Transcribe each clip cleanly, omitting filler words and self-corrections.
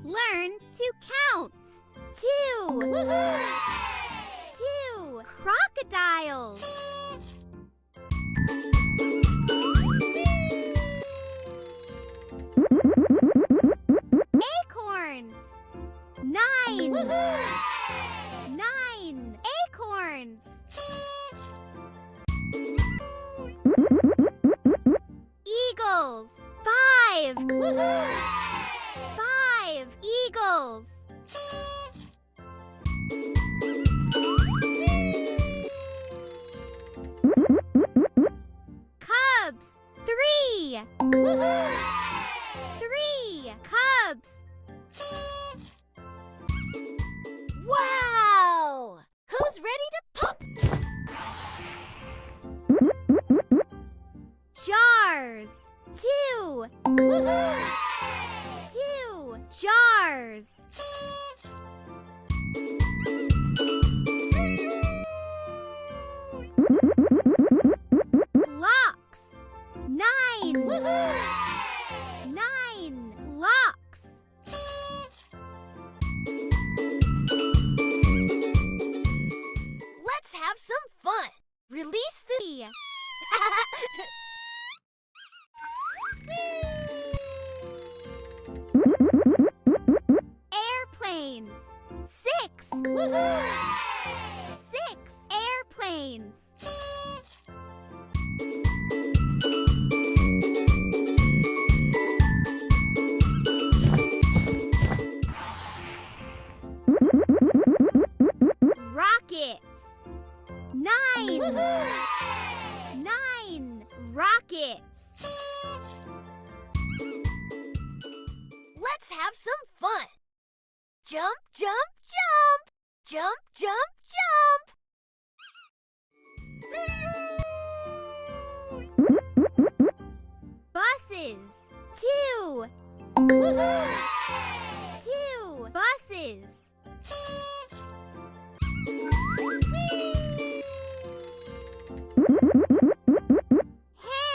Learn to count. 2. Woohoo! 2 crocodiles. Acorns. 9. Woohoo! 9 acorns. Eagles. 5. Woohoo! 5 eagles. Cubs. 3. Woohoo! 3 cubs. Wow! Who's ready to pop? Jars. 2. Woohoo! 2 jars. Locks. 9. Woohoo! 9 locks. Let's have some fun. Release the... Airplanes. 6. Woohoo! 6 airplanes. Rockets. 9. Woohoo! 9 rockets. Let's have some fun. Jump, jump, jump. Jump, jump, jump. Buses. 2. Woohoo! 2 buses.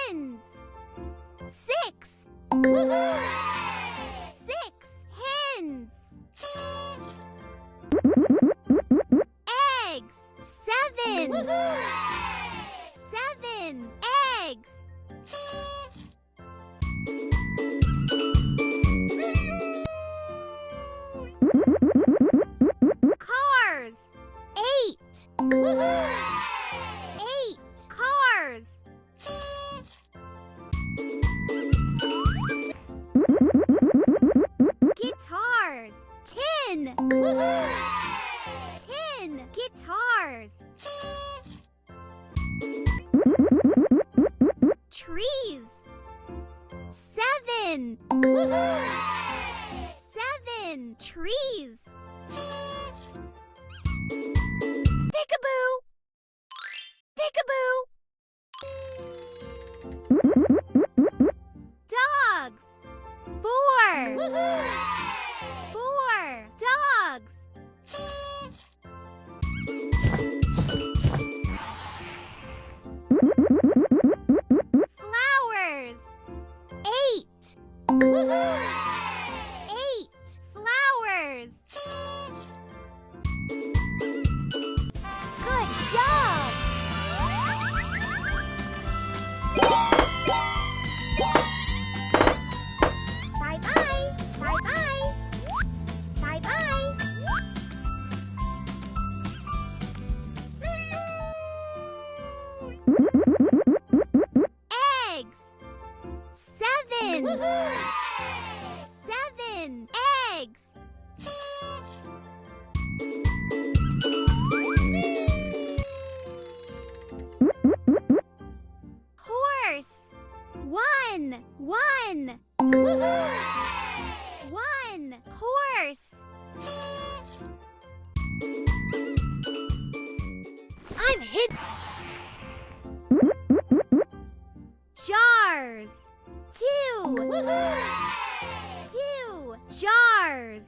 Hens. 6. Woohoo! 6 hens. Eggs. 7. Woohoo! 7 eggs. Cars. 8. Woohoo! 8 cars. Guitars. 10. Woohoo! 10 guitars. Trees. 7. Woohoo! 7 trees. Peekaboo. Peekaboo. Dogs. 4. Woohoo! 4 dogs. Flowers. 8. Woohoo! 8 flowers. Good job. Bye-bye. Bye-bye. Bye-bye. Eggs. 7. Woohoo! 7 eggs. Horse. 1. 1. Woohoo! 1 horse. I'm hidden. Jars. 2. Woohoo! 2 jars.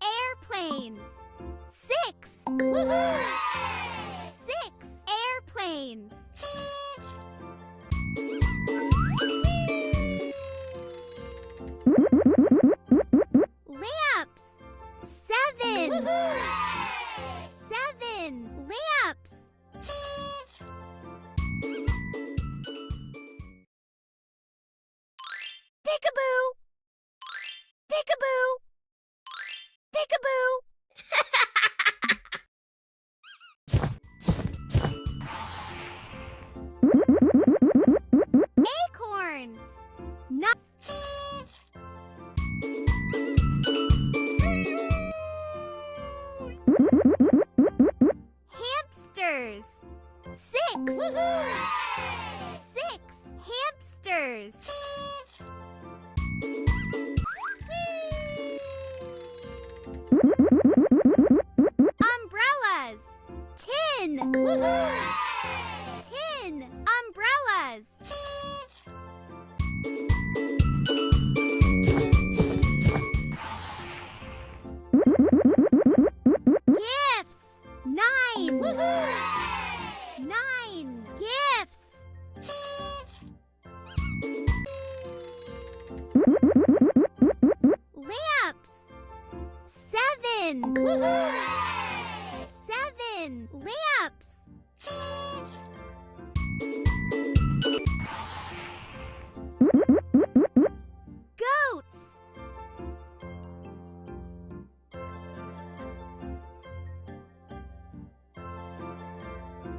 Airplanes. 6. Woohoo! 6 airplanes. toddlers. Umbrellas. 10. Woohoo! 10 umbrellas. Gifts. 9. Woohoo! 9 gifts. Lamps. 7. Woohoo! 7 lamps. Goats.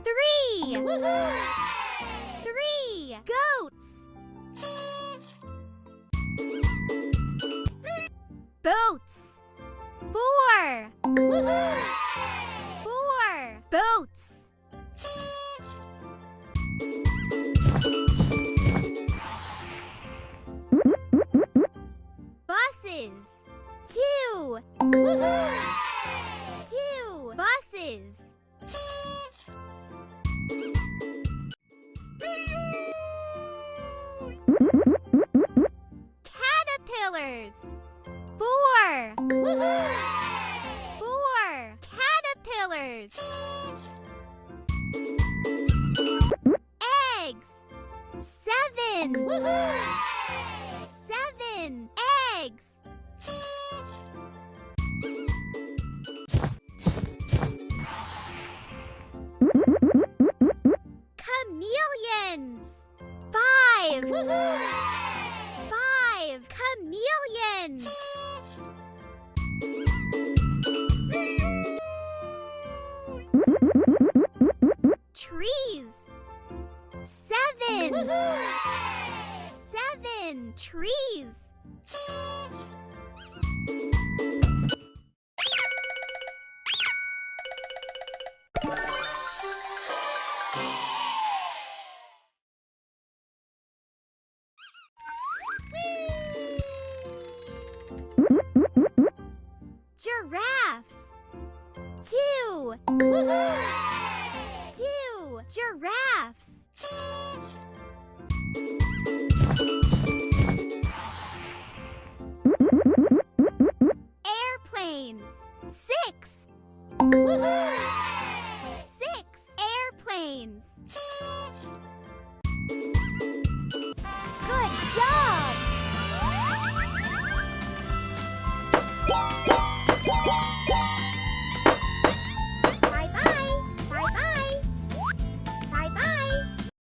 3. Woohoo! 3 goats. Boats. 4. Woohoo! 4 boats. Buses. 2. Woohoo! 2 buses. Caterpillars. 4. Woohoo! 4 caterpillars. Eggs. 7. Woohoo! 7 eggs. Chameleons. 5. Woohoo! 5 chameleons. Trees. 7. Woohoo! 7 trees. Giraffes. 2. Woohoo! 2 giraffes.